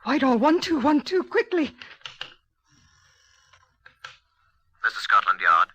Whitehall, 1212, quickly. This is Scotland Yard.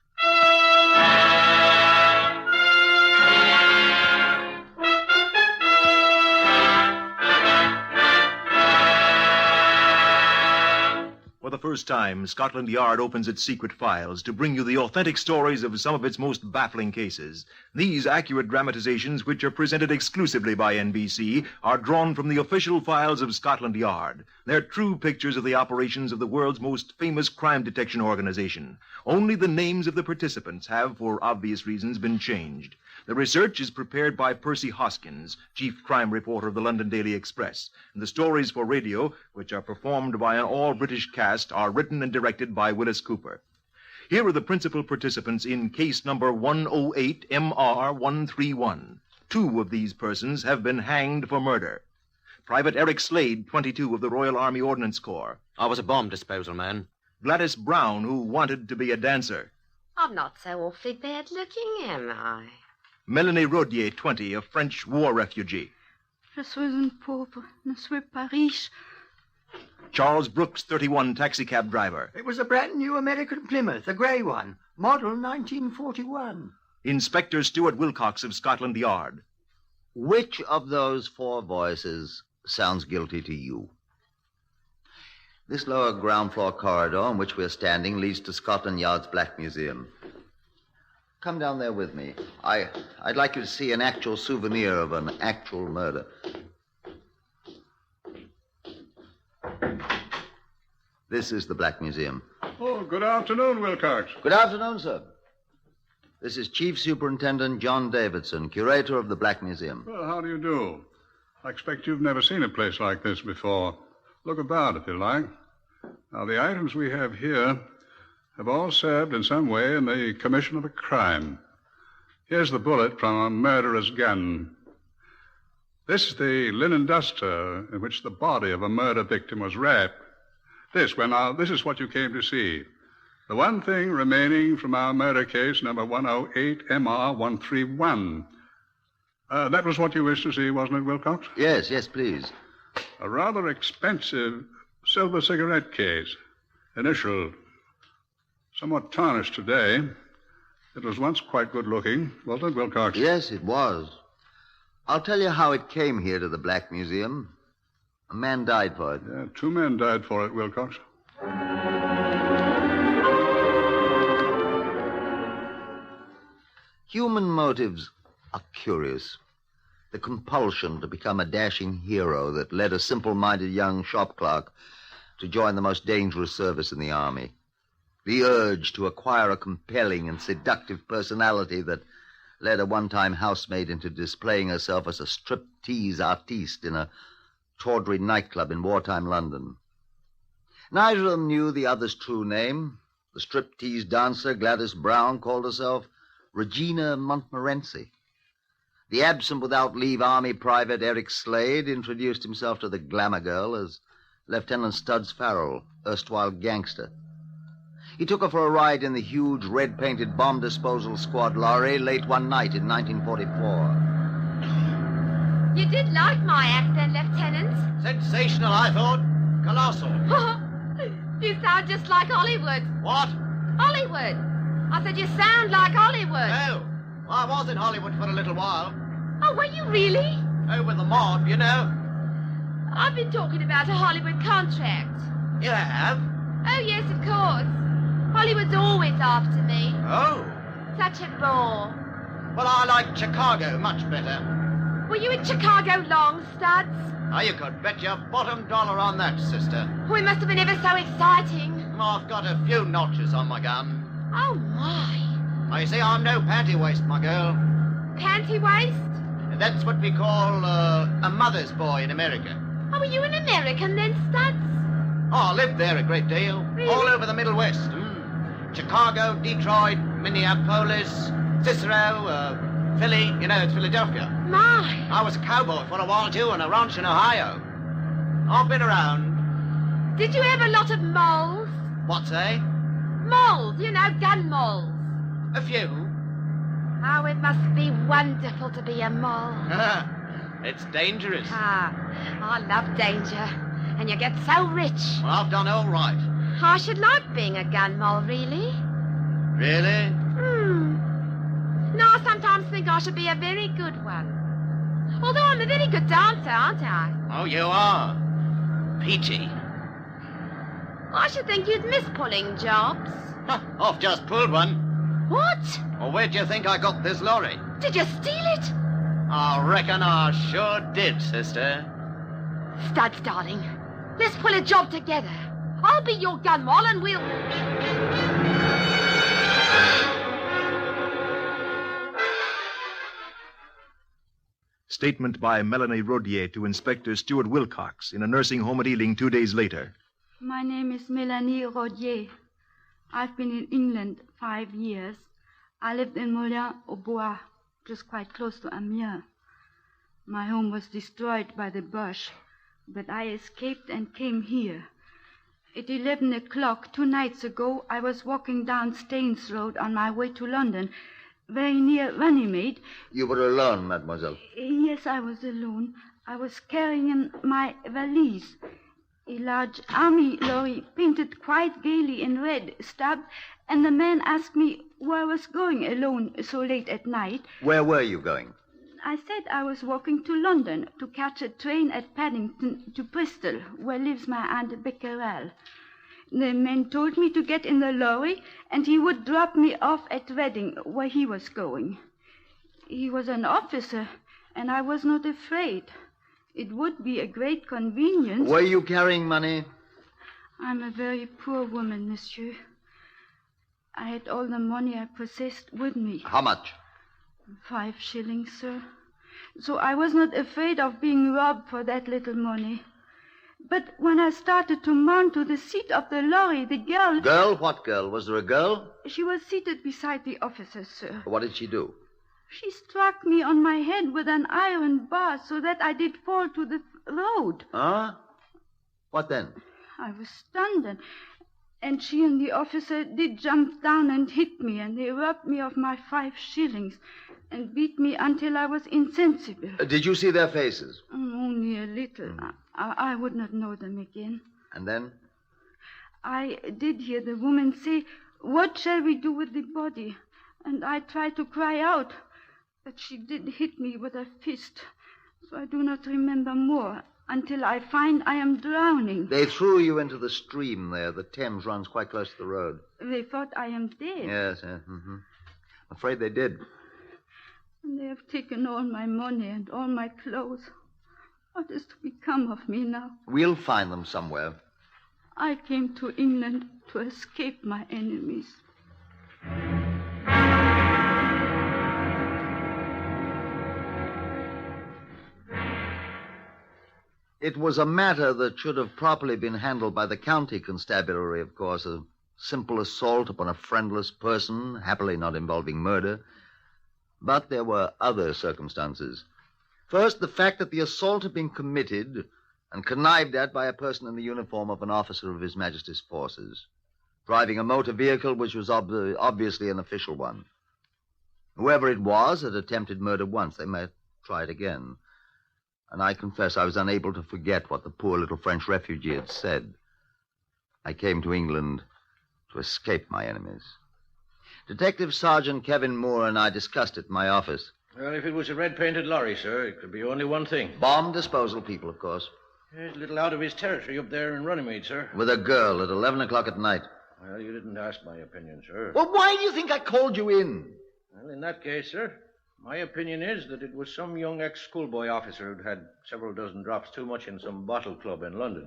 For the first time, Scotland Yard opens its secret files to bring you the authentic stories of some of its most baffling cases. These accurate dramatizations, which are presented exclusively by NBC, are drawn from the official files of Scotland Yard. They're true pictures of the operations of the world's most famous crime detection organization. Only the names of the participants have, for obvious reasons, been changed. The research is prepared by Percy Hoskins, chief crime reporter of the London Daily Express. And the stories for radio, which are performed by an all-British cast, are written and directed by Wyllis Cooper. Here are the principal participants in case number 108 MR131. 2 of these persons have been hanged for murder. Private Eric Slade, 22, of the Royal Army Ordnance Corps. I was a bomb disposal man. Gladys Brown, who wanted to be a dancer. I'm not so awfully bad looking, am I? Melanie Rodier, 20, a French war refugee. Je suis une pauvre, ne suis pas riche. Charles Brooks, 31, taxicab driver. It was a brand new American Plymouth, a grey one, model 1941. Inspector Stuart Wilcox of Scotland Yard. Which of those 4 voices sounds guilty to you? This lower ground floor corridor on which we're standing leads to Scotland Yard's Black Museum. Come down there with me. I'd like you to see an actual souvenir of an actual murder. This is the Black Museum. Oh, good afternoon, Wilcox. Good afternoon, sir. This is Chief Superintendent John Davidson, curator of the Black Museum. Well, how do you do? I expect you've never seen a place like this before. Look about, if you like. Now, the items we have here have all served in some way in the commission of a crime. Here's the bullet from a murderer's gun. This is the linen duster in which the body of a murder victim was wrapped. This is what you came to see. The one thing remaining from our murder case, number 108 MR131. That was what you wished to see, wasn't it, Wilcox? Yes, please. A rather expensive silver cigarette case. Initial. Somewhat tarnished today. It was once quite good-looking, wasn't it, Wilcox? Yes, it was. I'll tell you how it came here to the Black Museum. A man died for it. Yeah, 2 men died for it, Wilcox. Human motives are curious. The compulsion to become a dashing hero that led a simple-minded young shop clerk to join the most dangerous service in the army. The urge to acquire a compelling and seductive personality that led a one-time housemaid into displaying herself as a striptease artiste in a tawdry nightclub in wartime London. Neither of them knew the other's true name. The striptease dancer, Gladys Brown, called herself Regina Montmorency. The absent without leave Army Private Eric Slade introduced himself to the glamour girl as Lieutenant Studs Farrell, erstwhile gangster. He took her for a ride in the huge red-painted bomb disposal squad lorry late one night in 1944. You did like my act then, Lieutenant. Sensational, I thought. Colossal. You sound just like Hollywood. What? Hollywood. I said you sound like Hollywood. Oh, I was in Hollywood for a little while. Oh, were you really? Oh, with the mob, you know. I've been talking about a Hollywood contract. You have? Oh, yes, of course. Hollywood's always after me. Oh. Such a bore. Well, I like Chicago much better. Were you in Chicago long, Studs? Now, you could bet your bottom dollar on that, sister. Oh, it must have been ever so exciting. I've got a few notches on my gun. Oh, my. Now, you see, I'm no panty waist, my girl. Panty waist? That's what we call a mother's boy in America. Oh, were you an American then, Studs? Oh, I lived there a great deal. Really? All over the Middle West. Chicago, Detroit, Minneapolis, Cicero, Philly. You know, it's Philadelphia. My. I was a cowboy for a while, too, on a ranch in Ohio. I've been around. Did you have a lot of moles? What, say? Moles, you know, gun moles. A few. Oh, it must be wonderful to be a mole. It's dangerous. I love danger. and you get so rich. Well, I've done all right. I should like being a gun moll, really. Really? No, I sometimes think I should be a very good one. Although I'm a very good dancer, aren't I? Oh, you are. Peachy. I should think you'd miss pulling jobs. Huh, I've just pulled one. What? Well, where do you think I got this lorry? Did you steal it? I reckon I sure did, sister. Studs, darling. Let's pull a job together. I'll be your gun moll and we'll... Statement by Melanie Rodier to Inspector Stuart Wilcox in a nursing home at Ealing 2 days later. My name is Melanie Rodier. I've been in England 5 years. I lived in Moulins-au-Bois, just quite close to Amiens. My home was destroyed by the Boche, but I escaped and came here. At 11 o'clock 2 nights ago, I was walking down Staines Road on my way to London, very near Runnymede. You were alone, mademoiselle. Yes, I was alone. I was carrying my valise. A large army lorry, painted quite gaily in red, stopped, and the man asked me where I was going alone so late at night. Where were you going? I said I was walking to London to catch a train at Paddington to Bristol, where lives my Aunt Becquerel. The man told me to get in the lorry, and he would drop me off at Reading, where he was going. He was an officer, and I was not afraid. It would be a great convenience. Were you carrying money? I'm a very poor woman, monsieur. I had all the money I possessed with me. How much? 5 shillings, sir. So I was not afraid of being robbed for that little money. But when I started to mount to the seat of the lorry, the girl... Girl? What girl? Was there a girl? She was seated beside the officer, sir. What did she do? She struck me on my head with an iron bar so that I did fall to the road. Huh? What then? I was stunned, and she and the officer did jump down and hit me, and they robbed me of my 5 shillings and beat me until I was insensible. Did you see their faces? Only a little. I would not know them again. And then? I did hear the woman say, "What shall we do with the body?" And I tried to cry out, but she did hit me with a fist. So I do not remember more until I find I am drowning. They threw you into the stream there. The Thames runs quite close to the road. They thought I am dead. Yes, yes. Mm-hmm. Afraid they did. And they have taken all my money and all my clothes. What is to become of me now? We'll find them somewhere. I came to England to escape my enemies. It was a matter that should have properly been handled by the county constabulary, of course. A simple assault upon a friendless person, happily not involving murder. But there were other circumstances. First, the fact that the assault had been committed and connived at by a person in the uniform of an officer of His Majesty's forces, driving a motor vehicle which was obviously an official one. Whoever it was had attempted murder once. They might try it again. And I confess I was unable to forget what the poor little French refugee had said. I came to England to escape my enemies. Detective Sergeant Kevin Moore and I discussed it in my office. Well, if it was a red-painted lorry, sir, it could be only one thing. Bomb disposal people, of course. He's a little out of his territory up there in Runnymede, sir. With a girl at 11 o'clock at night. Well, you didn't ask my opinion, sir. Well, why do you think I called you in? Well, in that case, sir, my opinion is that it was some young ex-schoolboy officer who'd had several dozen drops too much in some bottle club in London.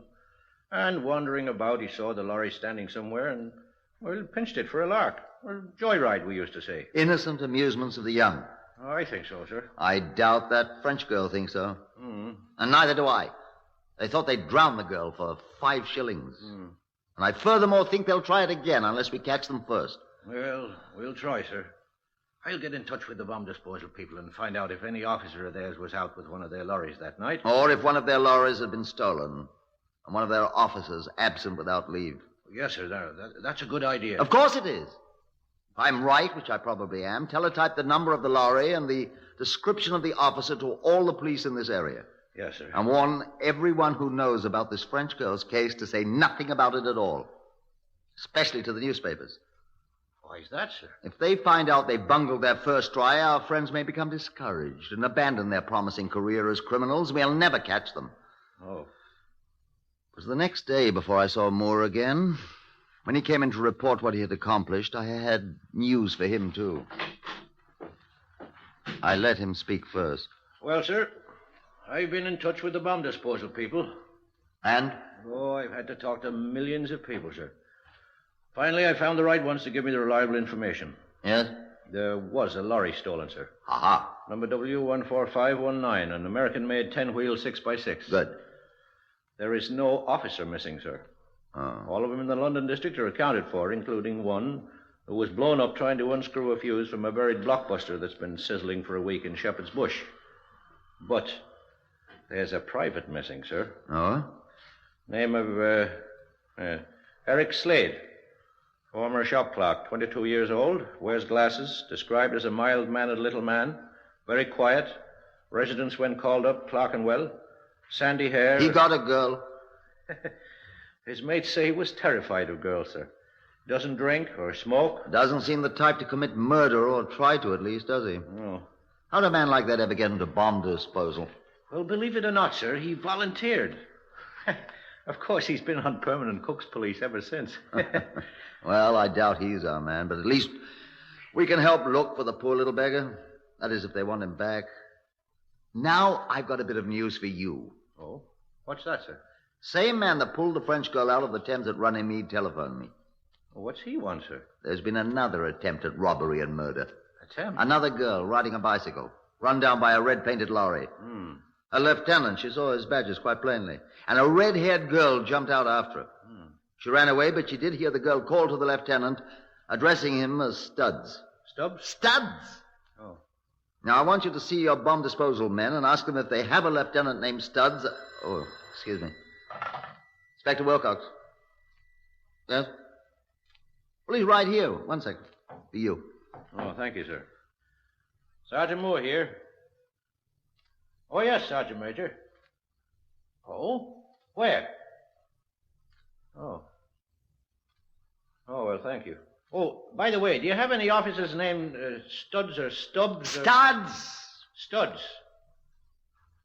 And wandering about, he saw the lorry standing somewhere and, well, pinched it for a lark. Well, joyride, we used to say. Innocent amusements of the young. Oh, I think so, sir. I doubt that French girl thinks so. Mm. And neither do I. They thought they'd drown the girl for 5 shillings. Mm. And I furthermore think they'll try it again unless we catch them first. Well, we'll try, sir. I'll get in touch with the bomb disposal people and find out if any officer of theirs was out with one of their lorries that night. Or if one of their lorries had been stolen and one of their officers absent without leave. Yes, sir. That's a good idea. Of course it is. If I'm right, which I probably am, teletype the number of the lorry and the description of the officer to all the police in this area. Yes, sir. And warn everyone who knows about this French girl's case to say nothing about it at all. Especially to the newspapers. Why is that, sir? If they find out they bungled their first try, our friends may become discouraged and abandon their promising career as criminals. We'll never catch them. Oh. It was the next day before I saw Moore again. When he came in to report what he had accomplished, I had news for him, too. I let him speak first. Well, sir, I've been in touch with the bomb disposal people. And? Oh, I've had to talk to millions of people, sir. Finally, I found the right ones to give me the reliable information. Yes? There was a lorry stolen, sir. Aha. Number W14519, an American-made 10-wheel 6x6. Good. There is no officer missing, sir. Oh. All of them in the London district are accounted for, including one who was blown up trying to unscrew a fuse from a buried blockbuster that's been sizzling for a week in Shepherd's Bush. But there's a private missing, sir. Oh? Name of Eric Slade. Former shop clerk, 22 years old, wears glasses, described as a mild-mannered little man, very quiet, residence when called up, Clerkenwell, sandy hair. He got a girl. His mates say he was terrified of girls, sir. Doesn't drink or smoke. Doesn't seem the type to commit murder, or try to at least, does he? No. How'd a man like that ever get into bomb disposal? Well, believe it or not, sir, he volunteered. Of course, he's been on permanent cook's police ever since. Well, I doubt he's our man, but at least we can help look for the poor little beggar. That is, if they want him back. Now, I've got a bit of news for you. Oh? What's that, sir? Same man that pulled the French girl out of the Thames at Runnymede telephoned me. Well, what's he want, sir? There's been another attempt at robbery and murder. Attempt? Another girl riding a bicycle, run down by a red-painted lorry. A lieutenant, she saw his badges quite plainly. And a red-haired girl jumped out after her. She ran away, but she did hear the girl call to the lieutenant, addressing him as Studs. Stubbs? Studs! Oh. Now, I want you to see your bomb disposal men and ask them if they have a lieutenant named Studs. Oh, excuse me. Inspector Wilcox. Yes? Well, he's right here. 1 second. For you. Oh, thank you, sir. Sergeant Moore here. Oh, yes, Sergeant Major. Oh? Where? Oh. Oh, well, thank you. Oh, by the way, do you have any officers named Studs or Stubbs? Or... Studs! Studs.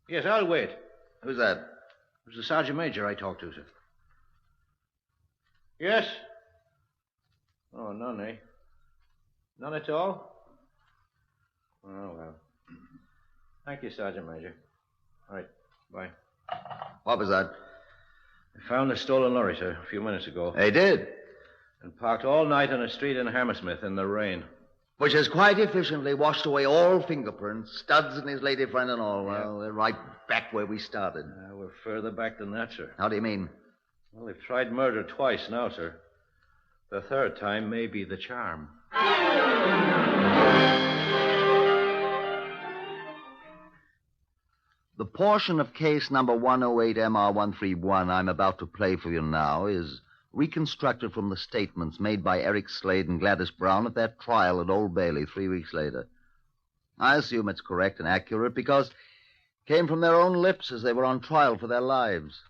Yes, I'll wait. Who's that? It was the Sergeant Major I talked to, sir. Yes? Oh, none, eh? None at all? Oh, well. Thank you, Sergeant Major. All right, bye. What was that? I found the stolen lorry, sir, a few minutes ago. They did. And parked all night on a street in Hammersmith in the rain. Which has quite efficiently washed away all fingerprints, Studs and his lady friend and all. Well, we're right back where we started. We're further back than that, sir. How do you mean? Well, they've tried murder twice now, sir. The third time may be the charm. The portion of case number 108MR131 I'm about to play for you now is reconstructed from the statements made by Eric Slade and Gladys Brown at their trial at Old Bailey 3 weeks later. I assume it's correct and accurate because it came from their own lips as they were on trial for their lives.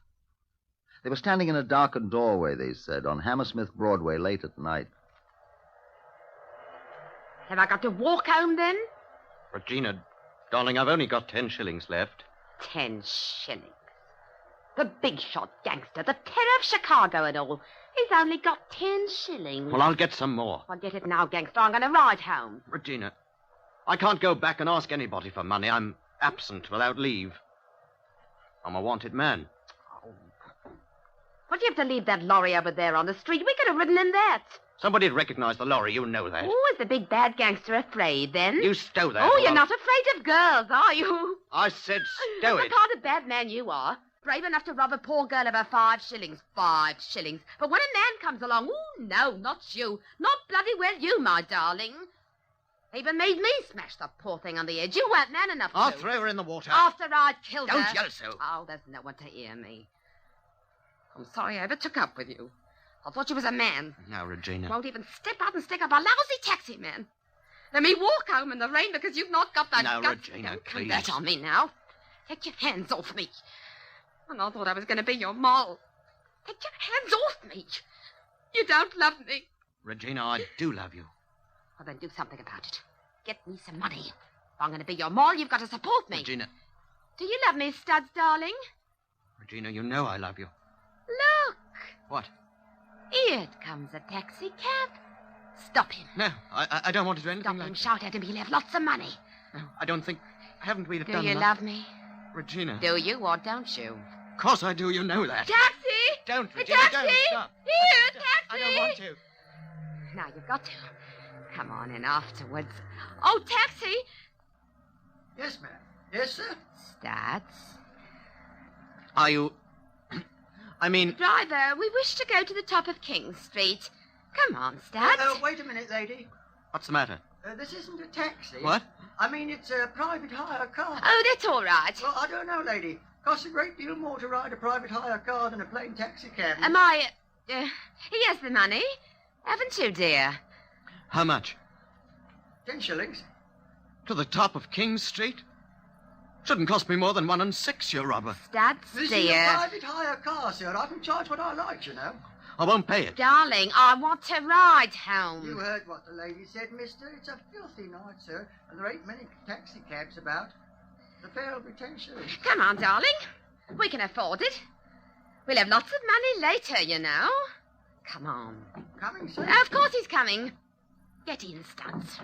They were standing in a darkened doorway, they said, on Hammersmith Broadway late at night. Have I got to walk home then? Regina, darling, I've only got 10 shillings left. 10 shillings. The big shot gangster, the terror of Chicago and all. He's only got 10 shillings. Well, I'll get some more. Well, get it now, gangster. I'm going to ride home. Regina, I can't go back and ask anybody for money. I'm absent without leave. I'm a wanted man. What do you have to leave that lorry over there on the street? We could have ridden in that. Somebody'd recognize the lorry. You know that. Oh, is the big bad gangster afraid, then? You stow that. Oh, you're not afraid of girls, are you? I said stow What it. kind of bad man you are. Brave enough to rob a poor girl of her 5 shillings. 5 shillings. But when a man comes along, oh, no, not you. Not bloody well you, my darling. Even made me smash the poor thing on the edge. You weren't man enough to. I'll throw her in the water. After I'd killed her. Don't yell so. Oh, there's no one to hear me. I'm sorry I ever took up with you. I thought you was a man. Now, Regina. Won't even step out and stick up a lousy taxi man. Let me walk home in the rain because you've not got that Now, guts. Regina, Don't please. come that on me now. Take your hands off me. And I thought I was going to be your moll. Take your hands off me. You don't love me. Regina, I do love you. Well, then do something about it. Get me some money. If I'm going to be your moll, you've got to support me. Regina. Do you love me, Studs, darling? Regina, you know I love you. Look. What? Here comes a taxi cab. Stop him. No, I don't want to do anything Stop like him. that. Shout at him. He'll have lots of money. No, I don't think... Haven't we Do done you enough? love me? Regina. Do you or don't you? Of course I do, you know that. Taxi! Don't, A Regina, taxi! don't. Stop. Here, taxi! I don't want to. Now you've got to. Come on in afterwards. Oh, taxi! Yes, ma'am. Yes, sir. Stats. Are you... I mean... Driver, we wish to go to the top of King Street. Come on, Stats. Wait a minute, lady. What's the matter? This isn't a taxi. What? I mean, it's a private hire car. Oh, that's all right. Well, I don't know, lady. Costs a great deal more to ride a private hire car than a plain taxi cab. Am I... he has the money. Haven't you, dear? How much? 10 shillings. To the top of King Street? Shouldn't cost me more than 1 and 6, you robber. Stats, This dear. is a private hire car, sir. I can charge what I like, you know. I won't pay it. Darling, I want to ride home. You heard what the lady said, mister. It's a filthy night, sir, and there ain't many taxi cabs about. The fare will be 10 shillings. Come on, darling. We can afford it. We'll have lots of money later, you know. Come on. Coming, sir. Of course he's coming. Get in, Studs.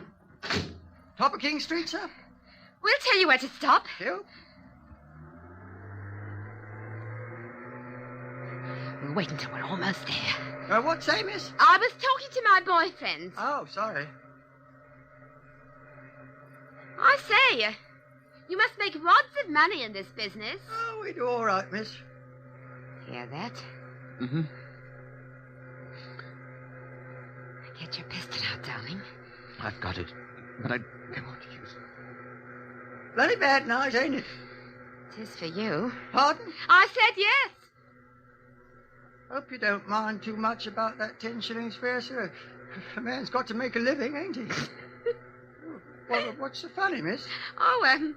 Top of King Street, sir. We'll tell you where to stop. You? We'll wait until we're almost there. What say, miss? I was talking to my boyfriend. Oh, sorry. I say, you must make rods of money in this business. Oh, we do all right, miss. Hear that? Mm-hmm. Get your pistol out, darling. I've got it, but I don't want to use it. Bloody bad night, ain't it? It is for you. Pardon? I said yes. Hope you don't mind too much about that 10 shillings fare, sir. A man's got to make a living, ain't he? What's so funny, miss? Oh,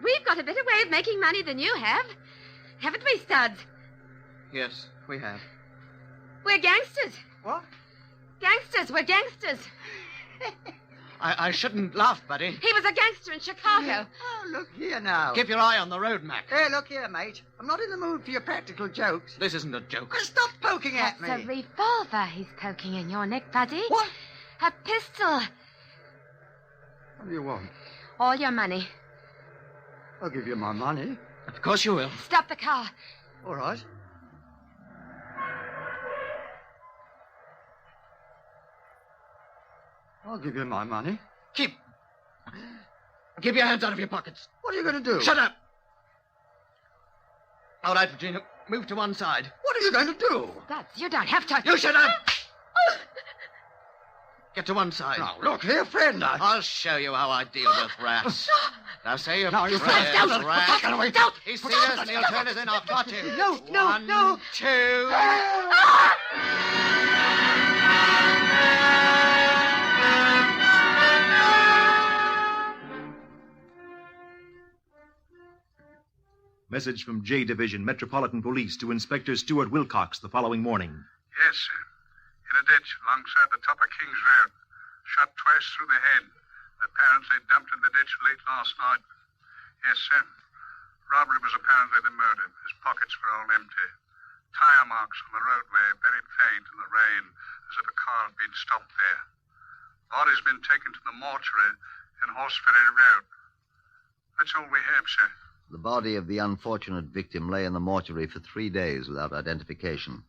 we've got a better way of making money than you have. Haven't we, Studs? Yes, we have. We're gangsters. What? Gangsters, we're gangsters. I shouldn't laugh, buddy. He was a gangster in Chicago. Oh, look here now. Keep your eye on the road, Mac. Hey, look here, mate. I'm not in the mood for your practical jokes. This isn't a joke. Stop poking at me. That's a revolver he's poking in your neck, buddy. What? A pistol. What do you want? All your money. I'll give you my money. Of course you will. Stop the car. All right. I'll give you my money. Keep your hands out of your pockets. What are you going to do? Shut up. All right, Regina, move to one side. What are you going to do? Studs, you don't have to. You shut up. Get to one side. Now, look here, friend. I'll show you how I deal with rats. Now say your Now, you prayers, don't. rat. Get away. Don't. He's seen us and he'll turn us in. I've got you. No, no, One, no. 2... Message from J Division, Metropolitan Police, to Inspector Stuart Wilcox the following morning. Yes, sir. In a ditch alongside the top of King's Road. Shot twice through the head. Apparently dumped in the ditch late last night. Yes, sir. Robbery was apparently the murder. His pockets were all empty. Tire marks on the roadway, very faint in the rain, as if a car had been stopped there. Body's been taken to the mortuary in Horseferry Road. That's all we have, sir. The body of the unfortunate victim lay in the mortuary for 3 days without identification.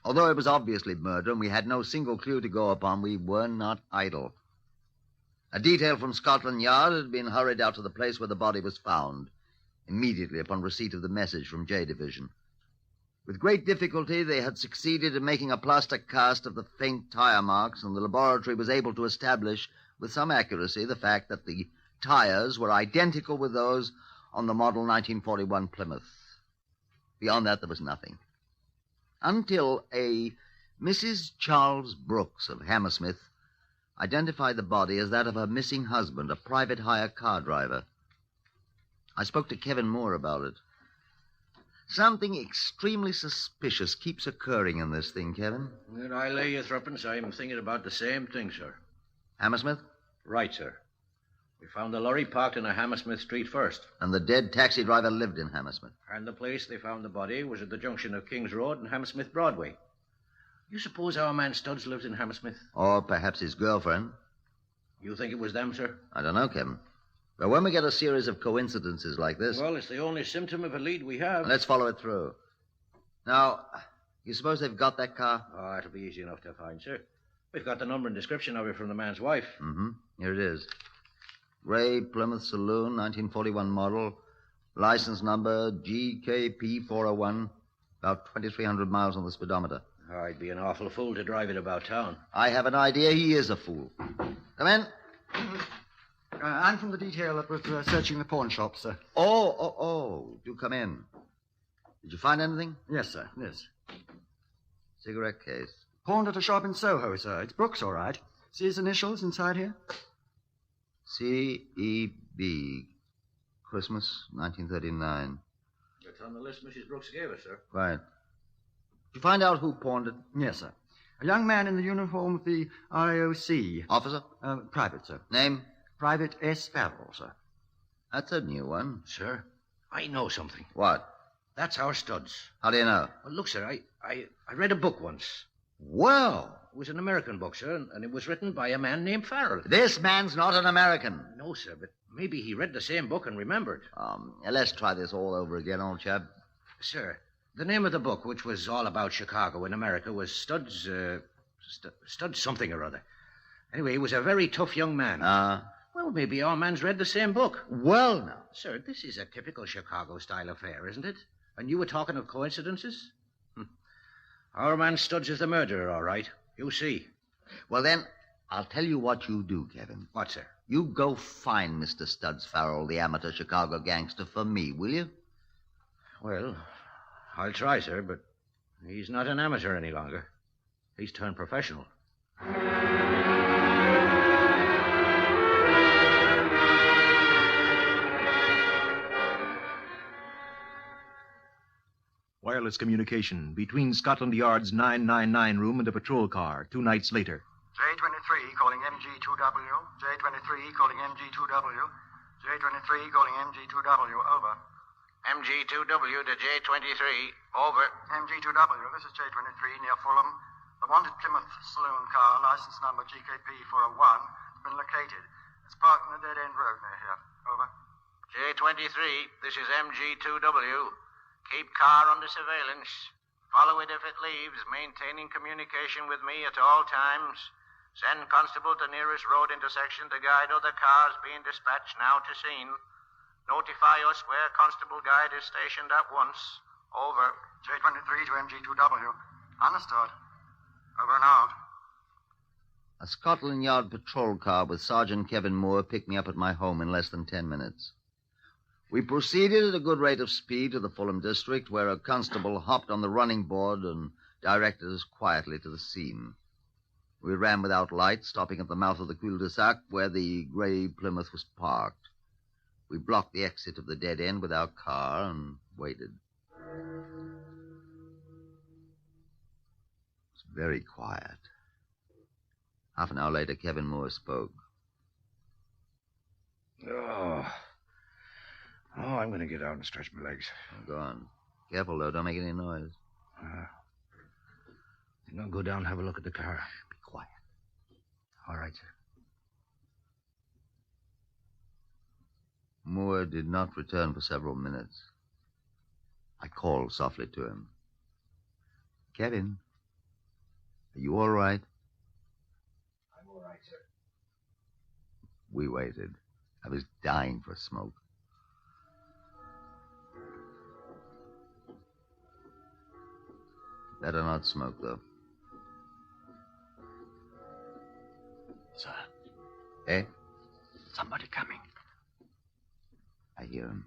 Although it was obviously murder and we had no single clue to go upon, we were not idle. A detail from Scotland Yard had been hurried out to the place where the body was found, immediately upon receipt of the message from J Division. With great difficulty, they had succeeded in making a plaster cast of the faint tire marks, and the laboratory was able to establish with some accuracy the fact that the tires were identical with those on the model 1941 Plymouth. Beyond that, there was nothing. Until a Mrs. Charles Brooks of Hammersmith identified the body as that of her missing husband, a private hire car driver. I spoke to Kevin Moore about it. Something extremely suspicious keeps occurring in this thing, Kevin. And I lay you threepence, I'm thinking about the same thing, sir. Hammersmith? Right, sir. We found the lorry parked in a Hammersmith street first. And the dead taxi driver lived in Hammersmith. And the place they found the body was at the junction of King's Road and Hammersmith Broadway. You suppose our man Studs lived in Hammersmith? Or perhaps his girlfriend. You think it was them, sir? I don't know, Kevin. But when we get a series of coincidences like this... Well, it's the only symptom of a lead we have. Let's follow it through. Now, you suppose they've got that car? Oh, it'll be easy enough to find, sir. We've got the number and description of it from the man's wife. Mm-hmm. Here it is. Gray Plymouth Saloon, 1941 model. License number GKP401. About 2,300 miles on the speedometer. I'd be an awful fool to drive it about town. I have an idea he is a fool. Come in. I'm from the detail that was searching the pawn shop, sir. Oh. Do come in. Did you find anything? Yes, sir. Yes. Cigarette case. Pawned at a shop in Soho, sir. It's Brooks, all right. See his initials inside here? C.E.B. Christmas, 1939. That's on the list Mrs. Brooks gave us, sir. Right. Did you find out who pawned it? Yes, sir. A young man in the uniform of the RAOC. Officer? Private, sir. Name? Private S. Farrell, sir. That's a new one. Sir, I know something. What? That's our Studs. How do you know? Well, look, sir, I read a book once. Well, It was an American book, sir, and it was written by a man named Farrell. this man's not an American. No, sir, but maybe he read the same book and remembered. Let's try this all over again, old chap. Sir, the name of the book, which was all about Chicago in America, was Studs something or other. Anyway, he was a very tough young man. Well, maybe our man's read the same book. Well, now. Sir, this is a typical Chicago-style affair, isn't it? And you were talking of coincidences? Our man Studs is the murderer, all right. You see. Well, then, I'll tell you what you do, Kevin. What, sir? You go find Mr. Studs Farrell, the amateur Chicago gangster, for me, will you? Well, I'll try, sir, but he's not an amateur any longer. He's turned professional. Wireless communication between Scotland Yard's 999 room and a patrol car 2 nights later. J23 calling MG2W. J23 calling MG2W. J23 calling MG2W. Over. MG2W to J23. Over. MG2W, this is J23 near Fulham. The wanted Plymouth saloon car, license number GKP401, has been located. It's parked on a dead-end road near here. Over. J23, this is MG2W. Keep car under surveillance. Follow it if it leaves, maintaining communication with me at all times. Send constable to nearest road intersection to guide other cars being dispatched now to scene. Notify us where constable guide is stationed at once. Over. J23 to MG2W. Understood. Over and out. A Scotland Yard patrol car with Sergeant Kevin Moore picked me up at my home in less than 10 minutes. We proceeded at a good rate of speed to the Fulham district, where a constable hopped on the running board and directed us quietly to the scene. We ran without light, stopping at the mouth of the cul-de-sac where the grey Plymouth was parked. We blocked the exit of the dead end with our car and waited. It was very quiet. Half an hour later, Kevin Moore spoke. Oh, I'm going to get out and stretch my legs. Go on. Careful, though. Don't make any noise. Think I'll go down and have a look at the car. Be quiet. All right, sir. Moore did not return for several minutes. I called softly to him. Kevin, are you all right? I'm all right, sir. We waited. I was dying for a smoke. Better not smoke, though. Sir. Eh? Somebody coming. I hear him.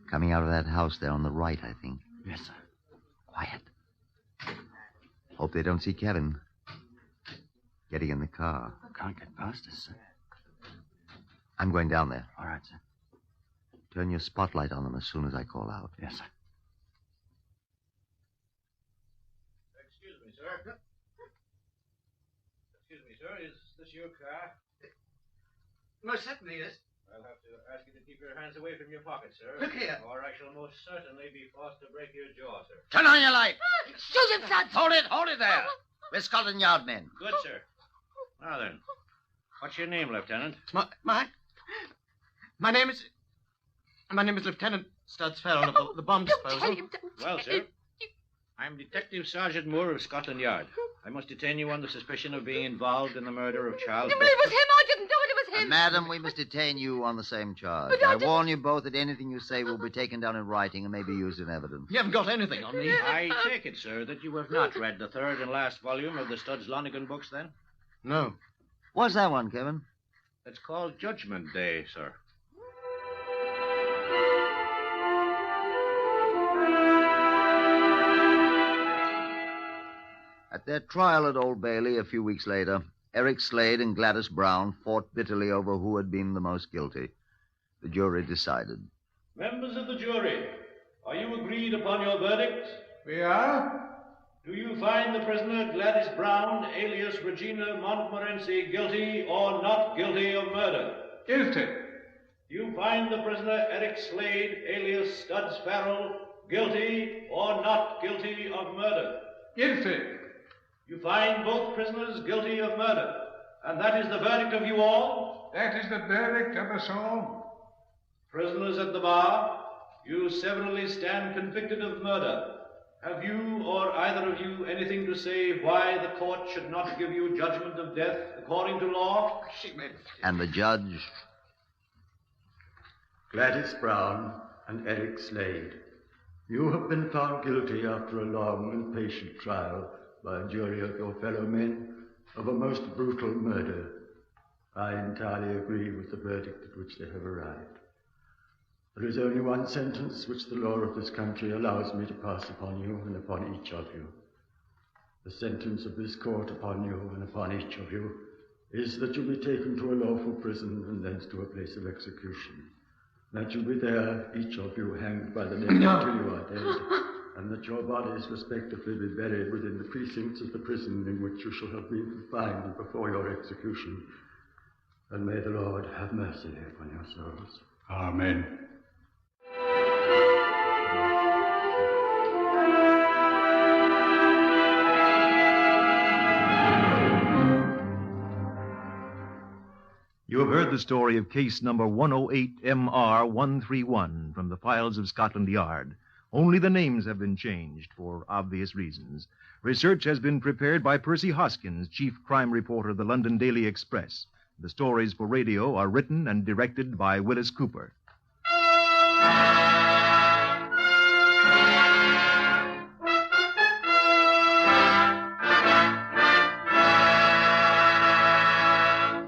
Coming out of that house there on the right, I think. Yes, sir. Quiet. Hope they don't see Kevin. Getting in the car. Can't get past us, sir. I'm going down there. All right, sir. turn your spotlight on them as soon as I call out. Yes, sir. Excuse me, sir. Excuse me, sir. Is this your car? Most certainly is. I'll have to ask you to keep your hands away from your pockets, sir. Look here. Or I shall most certainly be forced to break your jaw, sir. Turn on your light. Shoot him, son. Hold it there. We're Scotland Yard men. Good, sir. Now then, what's your name, Lieutenant? My name is Lieutenant Studs Farrell of the bomb disposal. Well, sir, I'm Detective Sergeant Moore of Scotland Yard. I must detain you on the suspicion of being involved in the murder of Charles. Well, it was him. I didn't do it. It was him. Madam, we must detain you on the same charge. I warn you both that anything you say will be taken down in writing and may be used in evidence. You haven't got anything on me. I take it, sir, that you have not read the third and last volume of the Studs Lonigan books, then? No. What's that one, Kevin? It's called Judgment Day, sir. At their trial at Old Bailey a few weeks later, Eric Slade and Gladys Brown fought bitterly over who had been the most guilty. The jury decided. Members of the jury, are you agreed upon your verdict? We are? Do you find the prisoner Gladys Brown, alias Regina Montmorency, guilty or not guilty of murder? Guilty. Do you find the prisoner Eric Slade, alias Studs Farrell, guilty or not guilty of murder? Guilty. You find both prisoners guilty of murder, and that is the verdict of you all? That is the verdict of us all. Prisoners at the bar, you severally stand convicted of murder. Have you or either of you anything to say why the court should not give you judgment of death according to law? And the judge... Gladys Brown and Eric Slade, you have been found guilty after a long and patient trial by a jury of your fellow men of a most brutal murder. I entirely agree with the verdict at which they have arrived. There is only one sentence which the law of this country allows me to pass upon you and upon each of you. The sentence of this court upon you and upon each of you is that you be taken to a lawful prison and thence to a place of execution. That you be there, each of you, hanged by the neck until you are dead, and that your bodies respectively be buried within the precincts of the prison in which you shall have been confined before your execution. And may the Lord have mercy upon your souls. Amen. You have heard the story of case number 108MR131 from the files of Scotland Yard. Only the names have been changed for obvious reasons. Research has been prepared by Percy Hoskins, chief crime reporter of the London Daily Express. The stories for radio are written and directed by Wyllis Cooper.